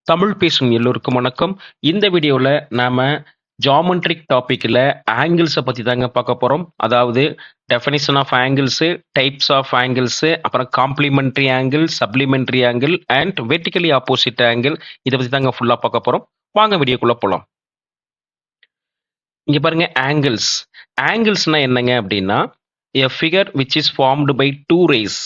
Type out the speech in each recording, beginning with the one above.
தமிழ் பேசும் எல்லோருக்கும் வணக்கம். இந்த வீடியோல நாம ஜியோமெட்ரிக் டாபிக்ல ஆங்கிள்ஸை பத்தி தாங்க பார்க்க போறோம். அதாவது definition of angles, types of angles, அப்புறம் complementary angle, supplementary angle and vertically opposite angle. இதை பத்தி தாங்க ஃபுல்லா பார்க்க போறோம். வாங்க வீடியோக்குள்ள போலாம். இங்க பாருங்க ஆங்கிள்ஸ். ஆங்கிள்ஸ்னா என்னங்க அப்படின்னா a figure which is formed by two rays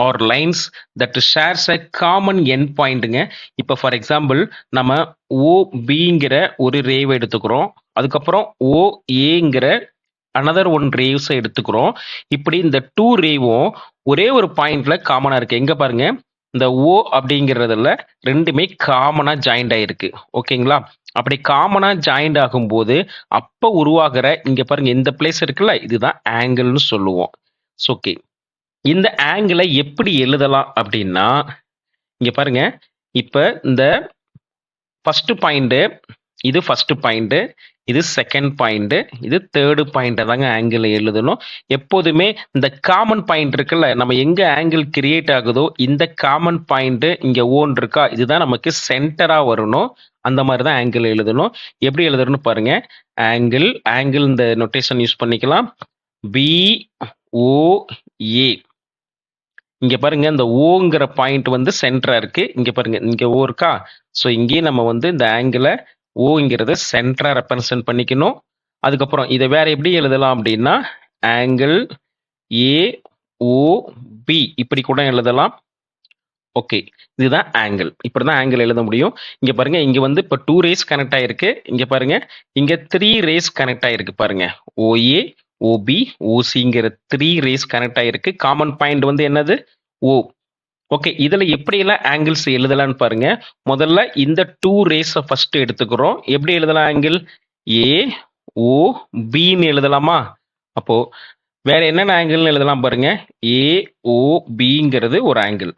or lines that shares a common end pointங்க. இப்போ ஃபார் எக்ஸாம்பிள் நம்ம OBங்கிற ஒரு ரேவை எடுத்துக்கிறோம். அதுக்கப்புறம் OAங்கிற அனதர் ஒன் ரேவ்ஸை எடுத்துக்கிறோம். இப்படி இந்த டூ ரேவும் ஒரே ஒரு பாயிண்ட்ல காமனா இருக்கு. எங்க பாருங்க, இந்த O அப்படிங்கிறதுல ரெண்டுமே காமனா ஜாயிண்ட் ஆயிருக்கு. ஓகேங்களா? அப்படி காமனா ஜாயிண்ட் ஆகும்போது அப்ப உருவாகிற இங்க பாருங்க இந்த பிளேஸ் இருக்குல்ல, இதுதான் ஆங்கிள்னு சொல்லுவோம். ஓகே, இந்த ஆங்கிளை எப்படி எழுதலாம் அப்படின்னா இங்க பாருங்க, இப்ப இந்த ஃபர்ஸ்ட் பாயிண்ட், இது ஃபர்ஸ்ட் பாயிண்ட், இது செகண்ட் பாயிண்ட், இது தேர்டு பாயிண்ட் தாங்க ஆங்கிள் எழுதணும். எப்போதுமே இந்த காமன் பாயிண்ட் இருக்குல்ல, நம்ம எங்க ஆங்கிள் கிரியேட் ஆகுதோ இந்த காமன் பாயிண்ட் இங்க ஓன் இருக்கா, இதுதான் நமக்கு சென்டரா வரணும். அந்த மாதிரி தான் ஆங்கிள் எழுதணும். எப்படி எழுதணும்னு பாருங்க. ஆங்கிள் இந்த நோட்டேஷன் யூஸ் பண்ணிக்கலாம். BOA. இங்க பாருங்க, இந்த ஓங்கிற பாயிண்ட் வந்து சென்டரா இருக்கு. இங்க பாருங்க, இங்க ஓ இருக்கா. ஸோ இங்கேயே நம்ம வந்து இந்த ஆங்கிளை ஓங்கிறத சென்டரா ரெப்ரசன்ட் பண்ணிக்கணும். அதுக்கப்புறம் இதை வேற எப்படி எழுதலாம் அப்படின்னா ஆங்கிள் AOB இப்படி கூட எழுதலாம். ஓகே, இதுதான் ஆங்கிள். இப்படிதான் ஆங்கிள் எழுத முடியும். இங்க பாருங்க, இங்க வந்து இப்போ 2 ரேஸ் கனெக்ட் ஆயிருக்கு. இங்க பாருங்க, இங்க 3 ரேஸ் கனெக்ட் ஆயிருக்கு. பாருங்க, OA OB OCங்கிற 3 ரேஸ் கனெக்ட் ஆயிருக்கு. காமன் பாயிண்ட் வந்து என்னது, O. ஓகே, இதுல எப்படியெல்லாம் ஆங்கிள்ஸ் எழுதலாம்னு பாருங்க. முதல்ல இந்த 2 ரேஸை ஃபர்ஸ்ட் எடுத்துக்கிறோம். எப்படி எழுதலாம் ஆங்கிள்? AOBன்னு எழுதலாமா? அப்போ வேற என்னென்ன ஆங்கிள்னு எழுதலாம் பாருங்க. AOBங்கிறது ஒரு ஆங்கிள்.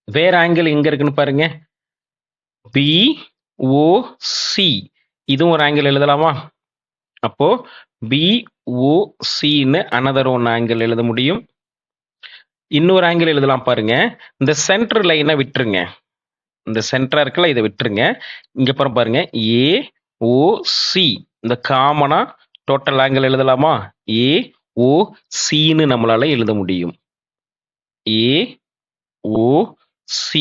வேற ஆங்கிள் எங்க இருக்குன்னு பாருங்க. BOC, இதுவும் ஒரு ஆங்கிள் எழுதலாமா? அப்போ BOCன்னு அனதர் ஒன் ஆங்கிள் எழுத முடியும். இன்னொரு ஆங்கிள் எழுதலாம் பாருங்க. இந்த சென்டர் லைனை விட்டுருங்க. இந்த சென்டரா இருக்குல்ல, இதை விட்டுருங்க. இங்க பாருங்க, AOC இந்த காமனா டோட்டல் ஆங்கிள் எழுதலாமா? AOCன்னு நம்மளால எழுத முடியும். AOC.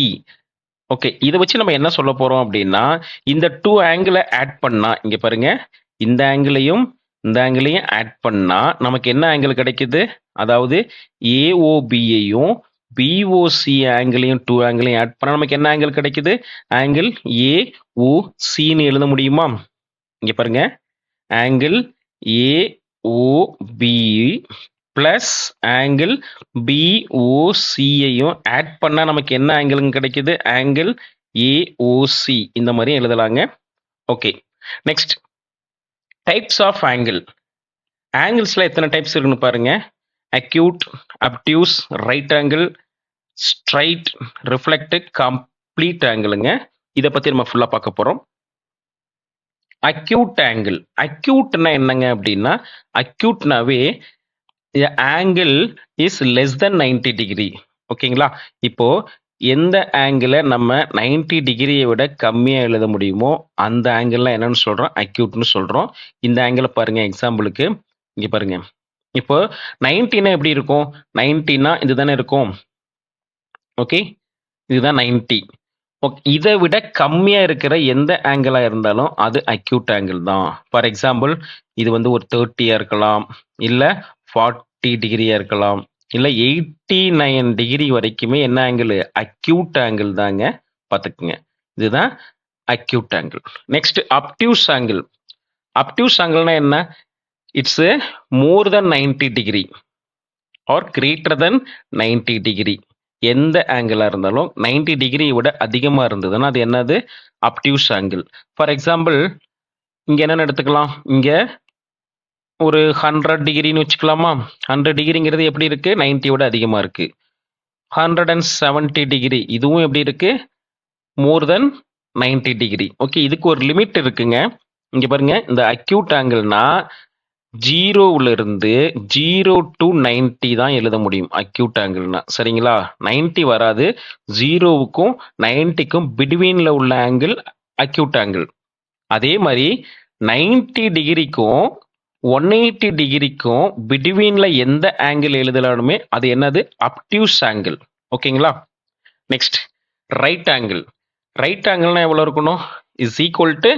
ஓகே, இதை வச்சு நம்ம என்ன சொல்ல போறோம் அப்படின்னா இந்த 2 ஆங்கிளை ஆட் பண்ணா, இங்க பாருங்க, இந்த ஆங்கிளையும் இந்த ஆங்கிளையும் ஆட் பண்ணா நமக்கு என்ன ஆங்கிள் கிடைக்குது? அதாவது AOBயையும் BOC ஆங்கிளையும் 2 ஆங்கிளையும் ஆட் பண்ணா நமக்கு என்ன ஆங்கிள் கிடைக்குது? ஆங்கிள் AOCன்னு எழுத முடியுமா? இங்க பாருங்க, ஆங்கிள் AOB பிளஸ் ஆங்கிள் BOCயையும் ஆட் பண்ணா நமக்கு என்ன ஆங்கிள் கிடைக்குது? Angle AOC. இந்த மாதிரி எழுதலாங்க. Okay, next types of angle. ஆங்கிள்ஸ்ல எத்தனை டைப்ஸ் இருக்குன்னு பாருங்க. Acute, obtuse, right angle, straight, reflected, complete ஆங்கிளுங்க. இதை பத்தி நம்ம ஃபுல்லா பார்க்க போறோம். Acute angle. அக்யூட்னா என்னங்க அப்படின்னா, அக்யூட்னாவே angle is less than 90 degree. ஓகேங்களா? இப்போ எந்த ஆங்கிளை நம்ம 90 டிகிரியை விட கம்மியா எழுத முடியுமோ அந்த ஆங்கிள்லாம் என்னன்னு சொல்றோம்? அக்யூட்னு சொல்றோம். இந்த ஆங்கிளை பாருங்க. எக்ஸாம்பிளுக்கு இங்க பாருங்க, இப்போ 90னா எப்படி இருக்கும்? 90னா இதுதானே இருக்கும். ஓகே, இதுதான் 90. இதை விட கம்மியா இருக்கிற எந்த ஆங்கிளா இருந்தாலும் அது அக்யூட் ஆங்கிள் தான். ஃபார் எக்ஸாம்பிள், இது வந்து ஒரு 30யா இருக்கலாம், இல்ல 40 டிகிரியா இருக்கலாம், இல்ல 89 டிகிரி வரைக்குமே என்ன ஆங்கிள்? அக்யூட் ஆங்கிள் தாங்க. பார்த்துக்குங்க, இதுதான் acute angle. Next obtuse angle. Obtuse ஆங்கிள்னா என்ன? It's more than 90 degree or greater than 90 degree. எந்த ஆங்கிளா இருந்தாலும் 90 டிகிரியை விட அதிகமா இருந்ததுன்னா அது என்னது? Obtuse angle. ஃபார் எக்ஸாம்பிள், இங்க என்னன்னு எடுத்துக்கலாம்? இங்க ஒரு 100 டிகிரின்னு வச்சுக்கலாமா? 100 டிகிரிங்கிறது எப்படி இருக்கு? 90 விட அதிகமா இருக்கு. 170 டிகிரி, இதுவும் எப்படி இருக்கு? மோர் தென் 90 டிகிரி. ஓகே, இதுக்கு ஒரு லிமிட் இருக்குங்க. இங்க பாருங்க, இந்த அக்யூட் ஆங்கிள்னா 0லிருந்து 0 to 90 தான் எழுத முடியும் அக்யூட் ஆங்கிள்னா. சரிங்களா? 90 வராது. 0வுக்கும் 90க்கும் பிட்வீன்ல உள்ள ஆங்கிள் அக்யூட் ஆங்கிள். அதே மாதிரி 90 டிகிரிக்கும் 180 டிகிரிக்கும் பிட்வீன்ல எந்த ஆங்கிள் எழுதலாலுமே அது என்னது? Obtuse angle. ஓகேங்களா? Next right angle. ரைட் ஆங்கிள்னா எவ்வளோ இருக்கணும்? இஸ் ஈக்குவல் டு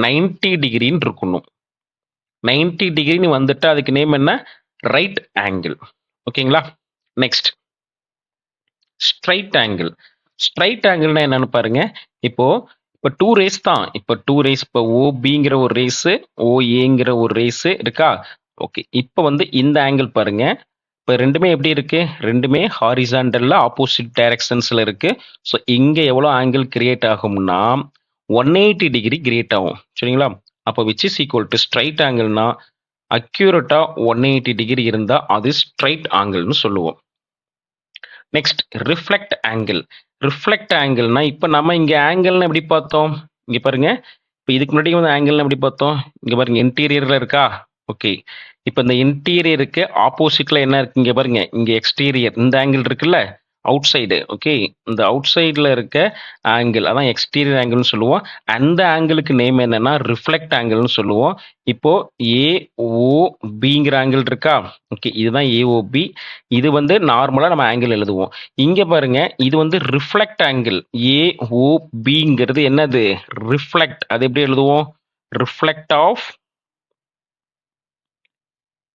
90 டிகிரின்னு இருக்கணும். 90 டிகிரின்னு வந்துட்டு அதுக்கு நேம் என்ன? Right angle. ஓகேங்களா? Next straight angle. ஸ்ட்ரைட் ஆங்கிள்னா என்னன்னு பாருங்க. இப்போ இப்போ 2 ரேஸ் தான். இப்போ 2 ரேஸ், இப்போ ஓபிங்கிற ஒரு ரேஸு, ஓஏங்கிற ஒரு ரேஸு இருக்கா? ஓகே, இப்போ வந்து இந்த ஆங்கிள் பாருங்க. இப்போ ரெண்டுமே எப்படி இருக்கு? ரெண்டுமே ஹாரிசாண்டல்ல ஆப்போசிட் டைரக்ஷன்ஸ்ல இருக்கு. ஸோ இங்க எவ்வளோ ஆங்கிள் கிரியேட் ஆகும்னா 180 டிகிரி கிரியேட் ஆகும். சரிங்களா? அப்போ which is equal to straight ஆங்கிள்னா அக்யூரேட்டா 180 டிகிரி இருந்தா அது ஸ்ட்ரைட் ஆங்கிள்னு சொல்லுவோம். Next reflect angle. ரிஃப்ளெக்ட் ஆங்கிள்னா இப்போ நம்ம இங்க ஆங்கிள்னு எப்படி பார்த்தோம்? இங்க பாருங்க. இப்போ இதுக்கு முன்னாடி வந்து ஆங்கிள்னு எப்படி பார்த்தோம்? இங்க பாருங்க, இன்டீரியர்ல இருக்கா? ஓகே, இப்போ இந்த இன்டீரியருக்கு ஆப்போசிட்ல என்ன இருக்கு? இங்க பாருங்க, இங்க எக்ஸ்டீரியர் இந்த ஆங்கிள் இருக்குல்ல, அவுட் சைடு. ஓகே, இந்த அவுட் சைடில் இருக்க ஆங்கிள் அதான் எக்ஸ்டீரியர் ஆங்கிள்னு சொல்லுவோம். அந்த ஆங்கிளுக்கு நேம் என்னன்னா ரிஃப்ளெக்ட் ஆங்கிள்னு சொல்லுவோம். இப்போ ஏஓபிங்கிற ஆங்கிள் இருக்கா? ஓகே, இதுதான் ஏஓபி. இது வந்து நார்மலா நம்ம ஆங்கிள் எழுதுவோம். இங்க பாருங்க, இது வந்து ரிஃப்ளெக்ட் ஆங்கிள். ஏஓபிங்கிறது என்னது? ரிஃப்ளெக்ட். அது எப்படி எழுதுவோம்? ரிஃப்ளெக்ட் ஆஃப்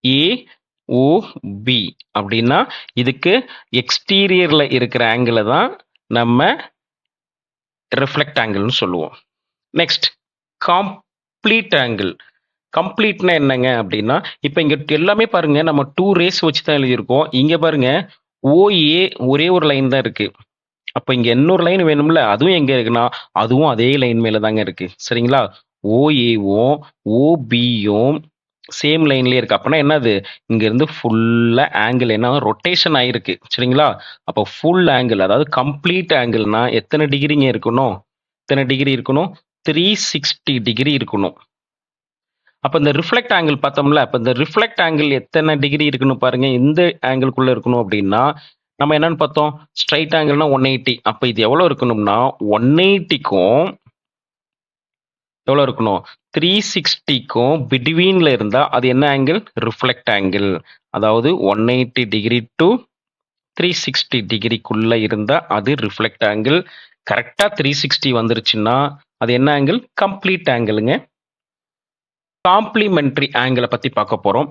ஏஓபி அப்படின்னா இதுக்கு எக்ஸ்டீரியர்ல இருக்கிற ஆங்கிளை தான் நம்ம ரிஃப்ளெக்ட் ஆங்கிள்னு சொல்லுவோம். Next complete angle. கம்ப்ளீட்னா என்னங்க அப்படின்னா, இப்போ இங்க எல்லாமே பாருங்க நம்ம 2 ரேஸ் வச்சு தான் எழுதியிருக்கோம். இங்க பாருங்க ஓஏ ஒரே ஒரு லைன் தான் இருக்கு. அப்போ இங்க இன்னொரு லைன் வேணும்ல, அதுவும் எங்க இருக்குன்னா அதுவும் அதே லைன் மேல தாங்க இருக்கு. சரிங்களா? ஓஏவும் ஓபியும் சேம் லைன்லயே இருக்கு. அப்பனா என்னது? இங்க இருந்து ஃபுல்லா ஆங்கிள் என்ன ரொட்டேஷன் ஆயிருக்கு. சரிங்களா? அப்போ ஃபுல் ஆங்கிள், அதாவது கம்ப்ளீட் ஆங்கிள்னா எத்தனை டிகிரிங்க இருக்கணும்? எத்தனை டிகிரி இருக்கணும்? 360 டிகிரி இருக்கணும். அப்ப இந்த ரிஃப்ளெக்ட் ஆங்கிள் பார்த்தோம்ல, அப்ப இந்த ரிஃப்ளெக்ட் ஆங்கிள் எத்தனை டிகிரி இருக்குன்னு பாருங்க. இந்த ஆங்கிள்குள்ள இருக்கணும் அப்படின்னா நம்ம என்னன்னு பார்த்தோம்? ஸ்ட்ரைட் ஆங்கிள்னா 180. அப்ப இது எவ்வளவு இருக்கணும்னா 180க்கும் எவ்வளவு இருக்கணும்? 360க்கும் பிட்வீன்ல இருந்தா அது என்ன ஆங்கிள்? Reflect angle. அதாவது 180 டிகிரி டு 360 டிகிரிக்குள்ள இருந்தா அது ரிஃப்ளெக்ட் ஆங்கிள். கரெக்டா 360 வந்துருச்சுன்னா அது என்ன ஆங்கிள்? கம்ப்ளீட் ஆங்கிளுங்க. காம்ப்ளிமெண்டரி ஆங்கிளை பத்தி பார்க்க போறோம்.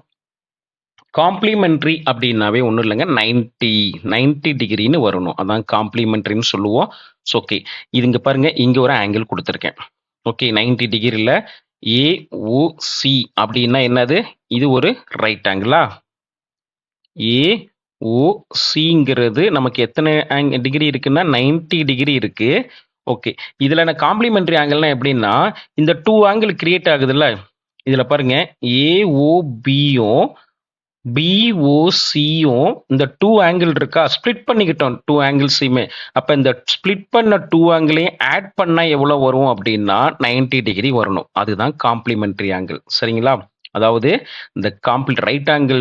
காம்ப்ளிமெண்டரி அப்படின்னாவே ஒன்றும் இல்லைங்க, 90 டிகிரின்னு வரணும். அதான் காம்ப்ளிமெண்டரின்னு சொல்லுவோம். ஸோ ஓகே, இது இங்க பாருங்க, இங்க ஒரு ஆங்கிள் கொடுத்துருக்கேன். ஓகே, 90 டிகிரியில் ஏஓசி அப்படின்னா என்னது? இது ஒரு ரைட் ஆங்கிளா? ஏஓசிங்கிறது நமக்கு எத்தனை டிகிரி இருக்குன்னா 90 டிகிரி இருக்கு. ஓகே, இதுல நான் காம்ப்ளிமெண்டரி ஆங்கிள்னா எப்படின்னா, இந்த 2 ஆங்கிள் கிரியேட் ஆகுதுல்ல, இதுல பாருங்க ஏஓபியும் பிஓசியும் இந்த 2 ஆங்கிள் இருக்கா, ஸ்ப்ளிட் பண்ணிக்கிட்டோம் 2 ஆங்கிள்ஸையுமே. அப்ப இந்த ஸ்ப்ளிட் பண்ண 2 ஆங்கிளையும் ஆட் பண்ணா எவ்வளவு வரும் அப்படின்னா 90 டிகிரி வரணும். அதுதான் காம்ப்ளிமெண்டரி ஆங்கிள். சரிங்களா? அதாவது இந்த ரைட் ஆங்கிள்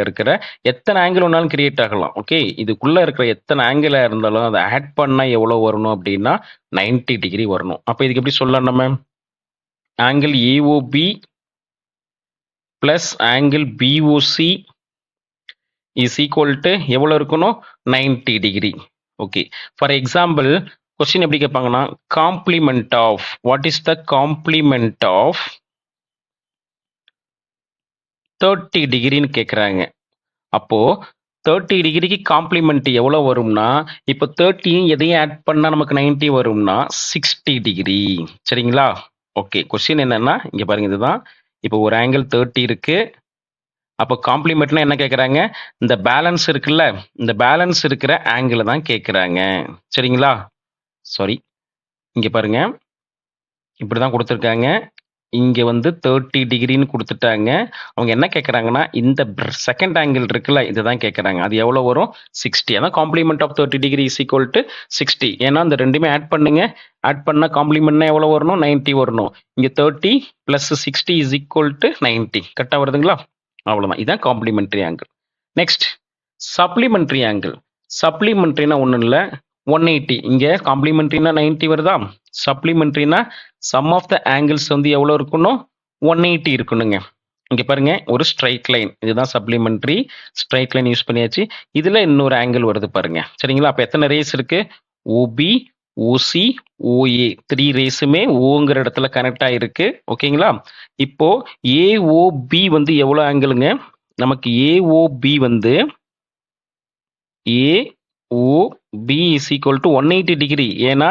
இருக்கிற எத்தனை ஆங்கிள் வேணாலும் கிரியேட் ஆகலாம். ஓகே, இதுக்குள்ள இருக்கிற எத்தனை ஆங்கிளா இருந்தாலும் அதை ஆட் பண்ணா எவ்வளவு வரணும் அப்படின்னா 90 டிகிரி வரணும். அப்ப இதுக்கு எப்படி சொல்லலாம்? நம்ம angle AOB plus angle BOC is equal to எவ்வளோ இருக்கணும்? 90 degree. Okay, for example question எப்படி கேட்பாங்கன்னா, complement of, what is the complement of 30 டிகிரின்னு கேட்குறாங்க. அப்போ 30 டிகிரிக்கு காம்ப்ளிமெண்ட் எவ்வளோ வரும்னா, இப்போ 30 எதையும் ஆட் பண்ணால் நமக்கு 90 வரும்னா 60 டிகிரி. சரிங்களா? ஓகே, கொஸ்டின் என்னன்னா இங்கே பாருங்க, இதுதான். இப்போ ஒரு ஆங்கிள் 30 இருக்கு. அப்போ காம்ப்ளிமெண்ட்னா என்ன கேட்குறாங்க? இந்த பேலன்ஸ் இருக்குல்ல, இந்த பேலன்ஸ் இருக்கிற ஆங்கிள் தான் கேட்குறாங்க. சரிங்களா? சாரி, இங்கே பாருங்க, இப்படி தான் கொடுத்துருக்காங்க. இங்க வந்து 30 டிகிரின்னு குடுத்துட்டாங்க. அவங்க என்ன கேட்கறாங்கன்னா, இந்த செகண்ட் ஆங்கிள் இருக்குல்ல, இதுதான் கேட்கறாங்க. அது எவ்வளோ வரும்? 60. அதான் complement of 30 degree is equal to 60. ஏன்னா இந்த ரெண்டுமே ஆட் பண்ணுங்க. ஆட் பண்ணா காம்ப்ளிமெண்ட்னா எவ்வளோ வரணும்? 90 வரணும். இங்க 30 பிளஸ் 60 இஸ் ஈக்குவல் டு 90. கரெக்டா வருதுங்களா? அவ்வளோதான். இதான் complementary angle. Next supplementary angle. சப்ளிமெண்டரினா ஒன்றும் இல்லை, 180. இங்க காம்ப்ளிமெண்டரினா 90 வருதா? சப்ளிமெண்டரினா சம் ஆஃப் த ஆங்கிள்ஸ் வந்து எவ்வளோ இருக்கணும்? 180 இருக்கணுங்க. இங்க பாருங்க, ஒரு ஸ்ட்ரைட் லைன், இதுதான் சப்ளிமெண்டரி. ஸ்ட்ரைட் லைன் யூஸ் பண்ணியாச்சு. இதுல இன்னொரு ஆங்கிள் வருது பாருங்க. சரிங்களா? அப்ப எத்தனை ரேஸ் இருக்கு? ஓபி, ஓசி, ஓஏ, 3 ரேஸுமே ஓங்கிற இடத்துல கனெக்ட் ஆயிருக்கு. ஓகேங்களா? இப்போ ஏஓபி வந்து எவ்வளோ ஆங்கிளுங்க? நமக்கு ஏஓபி வந்து AOB is equal to 180 degree. ஏன்னா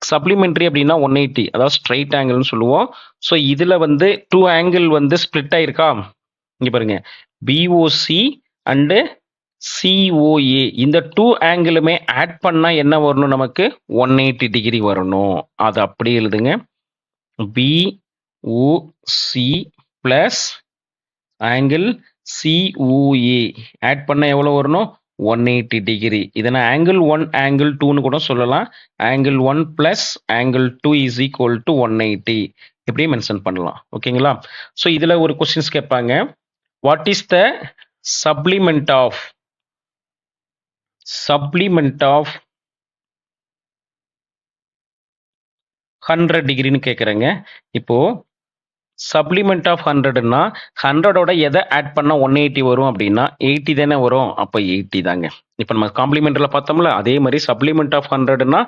சப்ளிமெண்டரி அப்படின்னா 180, அதாவது ஸ்ட்ரைட் ஆங்கிள்னு சொல்லுவோம். ஸோ இதுல வந்து 2 ஆங்கிள் வந்து ஸ்பிளிட் ஆயிருக்கா? இங்க பாருங்க, பிஓசி அண்டு சிஓஏ, இந்த 2 ஆங்கிளுமே ஆட் பண்ணா என்ன வரணும்? நமக்கு 180 டிகிரி வரணும். அது அப்படி எழுதுங்க. BOC plus angle COA add பண்ண எவ்வளோ வரணும்? 180 டிகிரி. இதை நான் ஆங்கிள் 1 ஆங்கிள் 2ன்னு கூட சொல்லலாம். Angle 1 plus angle 2 is equal to 180 இப்படியே மென்ஷன் பண்ணலாம். ஓகேங்களா? ஸோ இதில் ஒரு கொஸ்டின்ஸ் கேட்பாங்க, what is the supplement of 100 டிகிரின்னு கேட்குறேங்க. இப்போ சப்ளிமெண்ட் ஆஃப் 100ன்னா 100ஓட எதை ஆட் பண்ணா 180 வரும் அப்படின்னா 80 தானே வரும். அப்போ 80 தாங்க. இப்போ நம்ம காம்ப்ளிமெண்ட்ல பார்த்தோம்ல, அதே மாதிரி சப்ளிமெண்ட் ஆஃப் 100ன்னா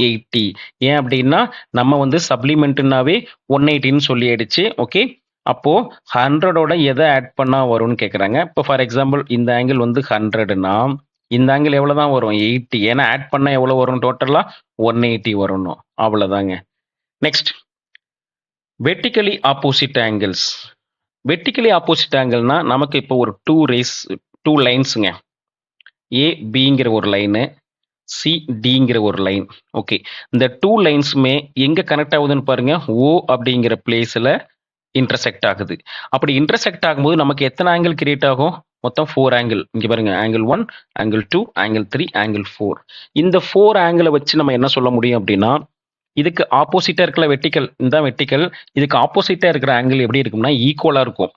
80. ஏன் அப்படின்னா நம்ம வந்து சப்ளிமெண்ட்னாவே 180ன்னு சொல்லிடுச்சு. ஓகே, அப்போ 100ஓட எதை ஆட் பண்ணா வரும்னு கேட்குறாங்க. இப்போ ஃபார் எக்ஸாம்பிள் இந்த ஆங்கிள் வந்து 100ன்னா இந்த ஆங்கிள் எவ்வளோ தான் வரும்? 80. ஏன்னா ஆட் பண்ணா எவ்வளோ வரும்? டோட்டலா 180 வரணும். அவ்வளோதாங்க. Next vertically opposite angles. Vertically opposite ஆங்கிள்னா நமக்கு இப்போ ஒரு 2 லைன்ஸுங்க. ஏபிங்கிற ஒரு லைனு, சிடிங்கிற ஒரு லைன். ஓகே, இந்த 2 லைன்ஸுமே எங்க கனெக்ட் ஆகுதுன்னு பாருங்க. ஓ அப்படிங்கிற பிளேஸ்ல இன்டர்செக்ட் ஆகுது. அப்படி இன்டர்செக்ட் ஆகும்போது நமக்கு எத்தனை ஆங்கிள் கிரியேட் ஆகும்? மொத்தம் 4 ஆங்கிள். இங்க பாருங்க, ஆங்கிள் 1, ஆங்கிள் 2, ஆங்கிள் 3, ஆங்கிள் 4. இந்த 4 ஆங்கிளை வச்சு நம்ம என்ன சொல்ல முடியும் அப்படின்னா, இதுக்கு ஆப்போசிட்டா இருக்கிற வெர்டிகல், இந்த வெர்டிகல், இதுக்கு ஆப்போசிட்டா இருக்கிற ஆங்கிள் எப்படி இருக்கும்னா ஈக்குவலா இருக்கும்.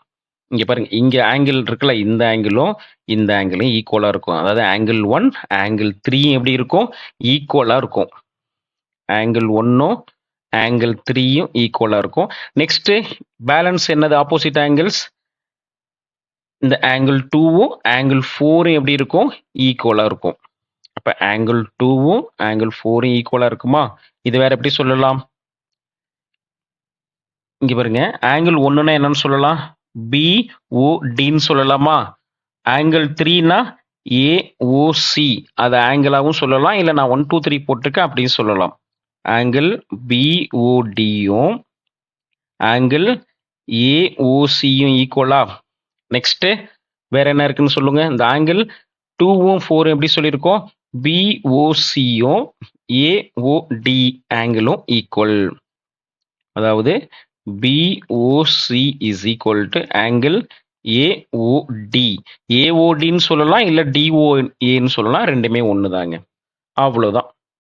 இங்க பாருங்க, இங்க ஆங்கிள் இருக்குல்ல, இந்த ஆங்கிளும் இந்த ஆங்கிளும் ஈக்குவலா இருக்கும். அதாவது ஆங்கிள் 1 ஆங்கிள் 3 எப்படி இருக்கும்? ஈக்குவலா இருக்கும். ஆங்கிள் 1ம் ஆங்கிள் 3யும் ஈக்குவலா இருக்கும். நெக்ஸ்ட் பேலன்ஸ் என்னது? Opposite angles. இந்த ஆங்கிள் 2வும் ஆங்கிள் 4ம் எப்படி இருக்கும்? ஈக்குவலா இருக்கும். அப்ப ஆங்கிள் 2வும் ஆங்கிள் 4ம் ஈக்குவலா இருக்குமா? இது வேற எப்படி சொல்லலாம்? இங்க பாருங்க, ஆங்கிள் 1ன்னா என்னன்னு சொல்லலாம்? பிஓடின்னு சொல்லலாமா? ஆங்கிள் 3னா ஏஓசி, அது ஆங்கிளாவும் சொல்லலாம். இல்ல நான் 1 2 3 போட்டிருக்கேன் அப்படின்னு சொல்லலாம். ஆங்கிள் பிஓடியும் ஆங்கிள் ஏஓசியும் ஈக்குவலா? நெக்ஸ்ட் வேற என்ன இருக்குன்னு சொல்லுங்க. இந்த ஆங்கிள் 2வும் 4ம் எப்படி சொல்லியிருக்கோம்? பிஓசியும் ஏஓடி ஆங்கிளும் ஈக்குவல். அதாவது BOC is equal to angle AOD. ஏஓடின்னு சொல்லலாம், இல்ல டிஓஏன்னு சொல்லலாம். ரெண்டுமே ஒன்று தாங்க. அவ்வளோதான்.